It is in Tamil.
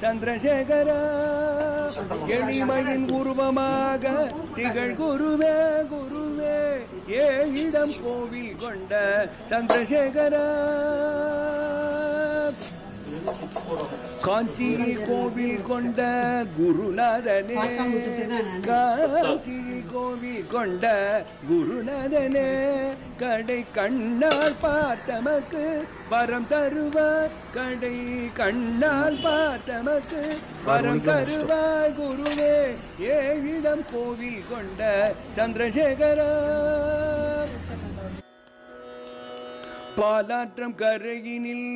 சந்திரசேகரா எளிமையின் உருவமாக திகழ் குருவே குருவே ஏழிடம் கோவில் கொண்ட சந்திரசேகரா காஞ்சி கோவில் கொண்ட குருநாதனே காஞ்சி கோவில் கொண்ட குருநாதனே கடை கண்ணால் பார்த்தமக்கு வரம் தருவாய் கடை கண்ணால் பார்த்தமக்கு வரம் தருவாய் குருவே ஏழிடம் கோவில் கொண்ட சந்திரசேகரா பாலாற்றம் கரையினில்